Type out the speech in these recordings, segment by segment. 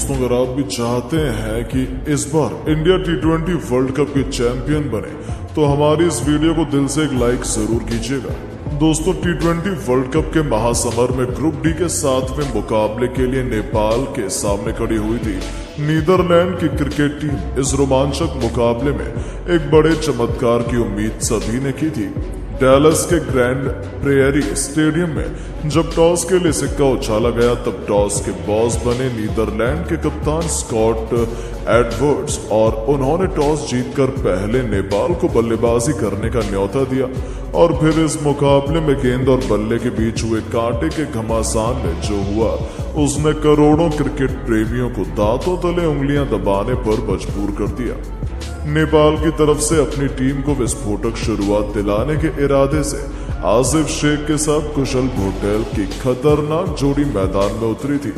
दोस्तों, अगर आप भी चाहते हैं कि इस बार इंडिया T20 वर्ल्ड कप के चैंपियन बने तो हमारी इस वीडियो को दिल से एक लाइक जरूर कीजिएगा। दोस्तों, T20 वर्ल्ड कप के महासमर में ग्रुप डी के 7वें मुकाबले के लिए नेपाल के सामने खड़ी हुई थी नीदरलैंड की क्रिकेट टीम। इस रोमांचक मुकाबले में एक बड़े चमत्कार की उम्मीद सभी ने की थी। डैलस के ग्रैंड प्रेयरी स्टेडियम में जब टॉस के लिए सिक्का उछाला गया तब टॉस के बॉस बने नीदरलैंड के कप्तान स्कॉट एडवर्ड्स और उन्होंने टॉस जीतकर पहले नेपाल को बल्लेबाजी करने का न्योता दिया। और फिर इस मुकाबले में गेंद और बल्ले के बीच हुए कांटे के घमासान में जो हुआ उसने करोड़ों क्रिकेट प्रेमियों को दांतों तले उंगलियां दबाने पर मजबूर कर दिया। नेपाल की तरफ से अपनी टीम को विस्फोटक शुरुआत दिलाने के इरादे से आसिफ शेख के साथ कुशल भोटेल की खतरनाक जोड़ी मैदान में उतरी थी।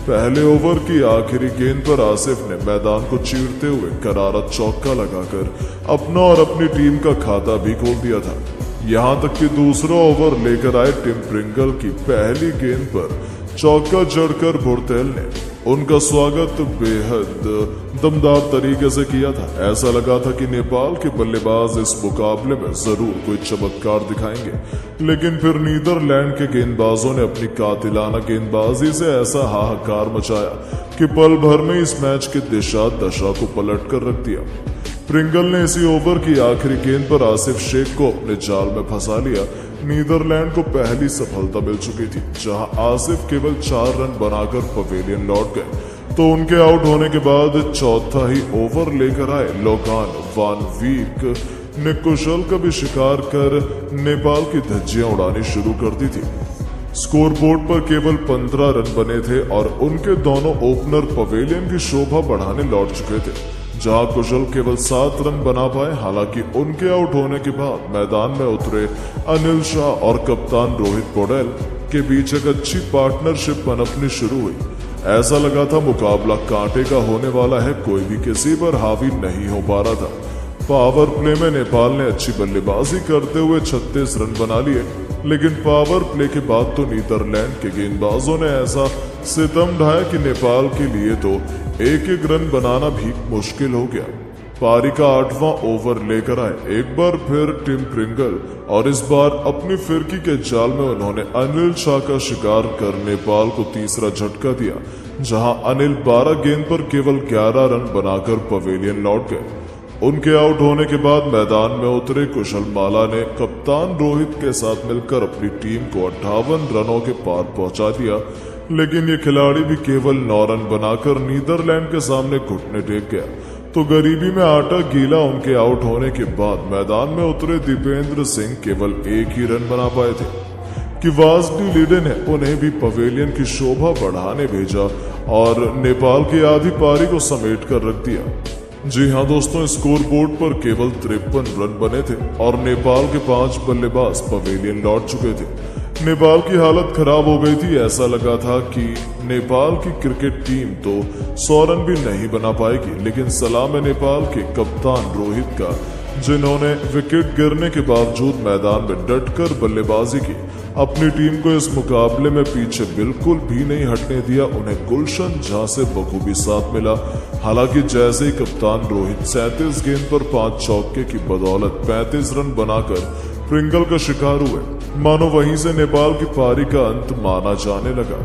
पहले ओवर की आखिरी गेंद पर आसिफ ने मैदान को चीरते हुए करारा चौका लगाकर अपना और अपनी टीम का खाता भी खोल दिया था। यहां तक कि दूसरा ओवर लेकर आए टिम प्रिंगल की पहली गेंद पर चौका जड़कर भोटेल ने उनका स्वागत बेहद दमदार तरीके से किया था। ऐसा लगा था कि नेपाल के बल्लेबाज इस मुकाबले में जरूर कोई चमत्कार दिखाएंगे, लेकिन फिर नीदरलैंड के गेंदबाजों ने अपनी कातिलाना गेंदबाजी से ऐसा हाहाकार मचाया कि पल भर में इस मैच की दशा को पलट कर रख दिया। प्रिंगल ने इसी ओवर की आखिरी गेंद पर आसिफ शेख को अपने जाल में फंसा लिया। नीदरलैंड को पहली सफलता मिल चुकी थी, जहां आसिफ केवल 4 रन बनाकर पवेलियन लौट गए तो उनके आउट होने के बाद चौथा ही ओवर लेकर आए लोगान वान वीक ने कुशल का भी शिकार कर नेपाल की धज्जियां उड़ानी शुरू कर दी थी। स्कोरबोर्ड पर केवल 15 रन बने थे और उनके दोनों ओपनर पवेलियन की शोभा बढ़ाने लौट चुके थे, जहां कुशल केवल 7 रन बना पाए। हालांकि उनके आउट होने के बाद मैदान में उतरे अनिल शाह और कप्तान रोहित पौडेल के बीच एक अच्छी पार्टनरशिप पनपनी शुरू हुई। ऐसा लगा था मुकाबला कांटे का होने वाला है, कोई भी किसी पर हावी नहीं हो पा रहा था। पावर प्ले में नेपाल ने अच्छी बल्लेबाजी करते हुए 36 रन बना लिए, लेकिन पावर प्ले के बाद तो नीदरलैंड के गेंदबाजों ने ऐसा सितम ढाया कि नेपाल के लिए तो एक रन बनाना भी मुश्किल हो गया। पारी का 8वां ओवर लेकर आए एक बार फिर टिम प्रिंगल और इस बार अपनी फिरकी के जाल में उन्होंने अनिल शाह का शिकार कर नेपाल को तीसरा झटका दिया, जहां अनिल 12 गेंद पर केवल 11 रन बनाकर पवेलियन लौट गए। उनके आउट होने के बाद मैदान में उतरे कुशल माला ने कप्तान रोहित के साथ मिलकर अपनी टीम को 58 रनों के पार पहुंचा दिया, लेकिन ये खिलाड़ी भी केवल 9 रन बनाकर नीदरलैंड के सामने घुटने टेक गया। तो गरीबी में आटा गीला उनके आउट होने के बाद मैदान में उतरे दीपेंद्र सिंह केवल 1 ही रन बना पाए थे कि वाजडी लीडे ने उन्हें भी पवेलियन की शोभा बढ़ाने भेजा और नेपाल की आधी पारी को समेट कर रख दिया। जी हाँ दोस्तों, स्कोरबोर्ड पर केवल 53 रन बने थे और नेपाल के 5 बल्लेबाज पवेलियन लौट चुके थे। नेपाल की हालत खराब हो गई थी। ऐसा लगा था कि नेपाल की क्रिकेट टीम तो 100 रन भी नहीं बना पाएगी, लेकिन सलाम है नेपाल के कप्तान रोहित का, जिन्होंने विकेट गिरने के बावजूद मैदान में डटकर बल्लेबाजी की। अपनी टीम को इस मुकाबले में पीछे बिल्कुल भी नहीं हटने दिया। उन्हें गुलशन झा से बखूबी साथ मिला। हालांकि जैसे ही कप्तान रोहित 37 गेंद पर 5 चौके की बदौलत 35 रन बनाकर प्रिंगल का शिकार हुए, मानो वहीं से नेपाल की पारी का अंत माना जाने लगा।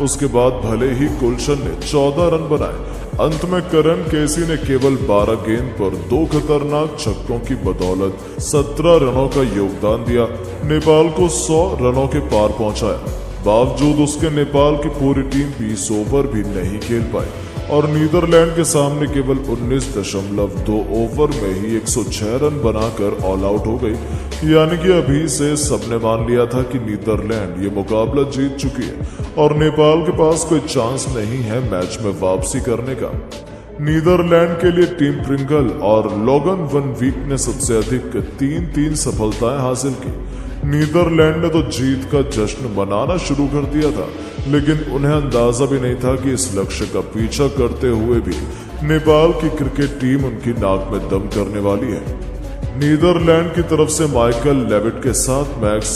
उसके बाद भले ही गुलशन ने 14 रन बनाए, अंत में करण केसी ने केवल 12 गेंद पर 2 खतरनाक छक्कों की बदौलत 17 रनों का योगदान दिया, नेपाल को 100 रनों के पार पहुंचाया। बावजूद उसके नेपाल की पूरी टीम 20 ओवर भी नहीं खेल पाई और नीदरलैंड के सामने केवल 19.2 ओवर में ही 106 रन बनाकर ऑल आउट हो गई। यानी कि अभी से सबने मान लिया था कि नीदरलैंड ये मुकाबला जीत चुकी है और नेपाल के पास कोई चांस नहीं है मैच में वापसी करने का। नीदरलैंड के लिए टिम प्रिंगल और लोगन वन वीक ने सबसे अधिक 3 सफलताएं हासिल की। नीदरलैंड ने तो जीत का जश्न मनाना शुरू कर दिया था, लेकिन उन्हें अंदाजा भी नहीं था कि इस लक्ष्य का पीछा करते हुए भी नेपाल की क्रिकेट टीम उनकी नाक में दम करने वाली है। नीदरलैंड की तरफ से माइकल लेविट के साथ मैक्स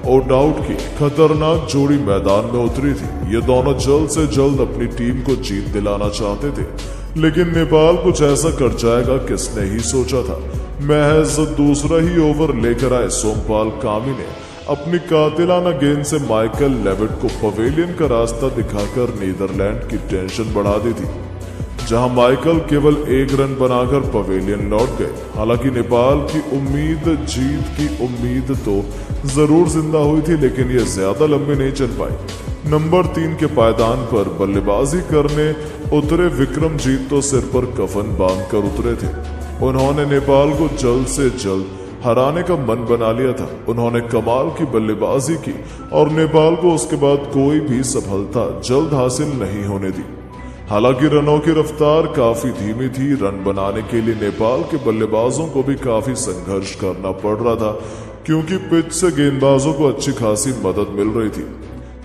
और डाउट की खतरनाक जोड़ी मैदान में उतरी थी। ये दोनों जल्द से जल्द अपनी टीम को जीत दिलाना चाहते थे, लेकिन नेपाल कुछ ऐसा कर जाएगा किसने ही सोचा था। महज दूसरा ही ओवर लेकर आए सोमपाल कामी ने अपनी कातिलाना गेंद से माइकल लेविट को पवेलियन का रास्ता दिखाकर नीदरलैंड की टेंशन बढ़ा दी थी, जहां माइकल केवल 1 रन बनाकर पवेलियन लौट गए। हालांकि नेपाल की जीत की उम्मीद तो जरूर जिंदा हुई थी, लेकिन यह ज्यादा लंबी नहीं चल पाई। नंबर 3 के पायदान पर बल्लेबाजी करने उतरे विक्रमजीत तो सिर पर कफन बांधकर उतरे थे। उन्होंने नेपाल को जल्द से जल्द हराने का मन बना लिया था। उन्होंने कमाल की बल्लेबाजी की और नेपाल को उसके बाद कोई भी सफलता जल्द हासिल नहीं होने दी। हालांकि रनों की रफ्तार काफी धीमी थी। रन बनाने के लिए नेपाल के बल्लेबाजों को भी काफी संघर्ष करना पड़ रहा था, क्योंकि पिच से गेंदबाजों को अच्छी खासी मदद मिल रही थी।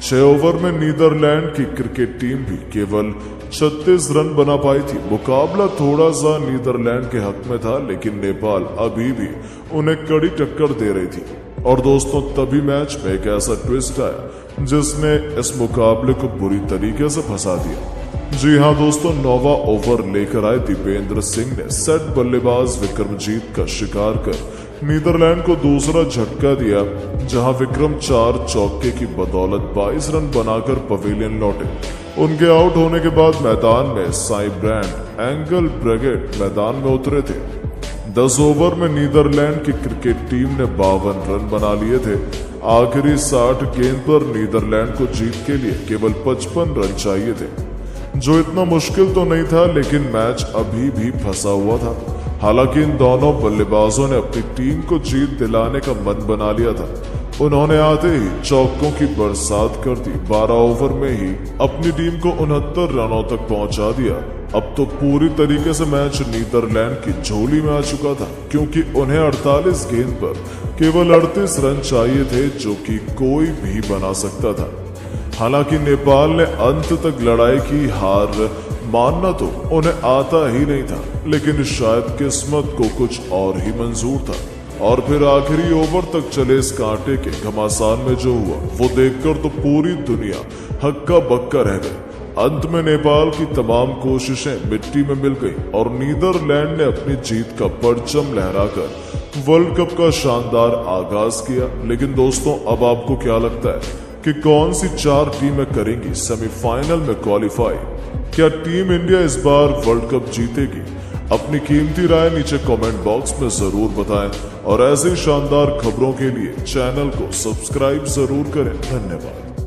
6 ओवर में नीदरलैंड की क्रिकेट टीम भी केवल 36 रन बना पाई थी। मुकाबला थोड़ा सा नीदरलैंड के हक में था, लेकिन नेपाल अभी भी उन्हें कड़ी टक्कर दे रही थी। और दोस्तों, तभी मैच में एक ऐसा ट्विस्ट आया जिसने इस मुकाबले को बुरी तरीके से फंसा दिया। जी हां दोस्तों, 9वां ओवर लेकर आए दीपेंद्र सिंह ने सेट बल्लेबाज विक्रमजीत का शिकार कर नीदरलैंड को दूसरा झटका दिया, जहां विक्रम 4 चौके की बदौलत 22 रन बनाकर पवेलियन लौटे। उनके आउट होने के बाद मैदान में साई ब्रांड एंगल ब्रेगेट मैदान में उतरे थे। 10 ओवर में नीदरलैंड की क्रिकेट टीम ने 52 रन बना लिए थे। आखिरी 60 गेंद पर नीदरलैंड को जीत के लिए केवल 55 रन चाहिए थे, जो इतना मुश्किल तो नहीं था, लेकिन मैच अभी भी फंसा हुआ था। हालांकि इन दोनों बल्लेबाजों ने अपनी टीम को जीत दिलाने का मन बना लिया था। उन्होंने आते ही चौकों की बरसात कर दी। 12 ओवर में ही अपनी टीम को 69 रनों तक पहुंचा दिया। अब तो पूरी तरीके से मैच नीदरलैंड की झोली में आ चुका था, क्योंकि उन्हें 48 गेंद पर केवल 38 रन चाहिए थे, जो कि कोई भी बना सकता था। हालांकि नेपाल ने अंत तक लड़ाई की। हार मानना तो उन्हें आता ही नहीं था, लेकिन शायद किस्मत को कुछ और ही मंजूर था। और फिर आखिरी ओवर तक चले इस कांटे के घमासान में जो हुआ, वो देखकर तो पूरी दुनिया हक्का बक्का रह गई। अंत में नेपाल की तमाम कोशिशें मिट्टी में मिल गई और नीदरलैंड ने अपनी जीत का परचम लहराकर वर्ल्ड कप का शानदार आगाज किया। लेकिन दोस्तों, अब आपको क्या लगता है कि कौन सी 4 टीमें करेंगी सेमीफाइनल में क्वालिफाई? क्या टीम इंडिया इस बार वर्ल्ड कप जीतेगी? अपनी कीमती राय नीचे कमेंट बॉक्स में जरूर बताएं और ऐसी शानदार खबरों के लिए चैनल को सब्सक्राइब जरूर करें। धन्यवाद।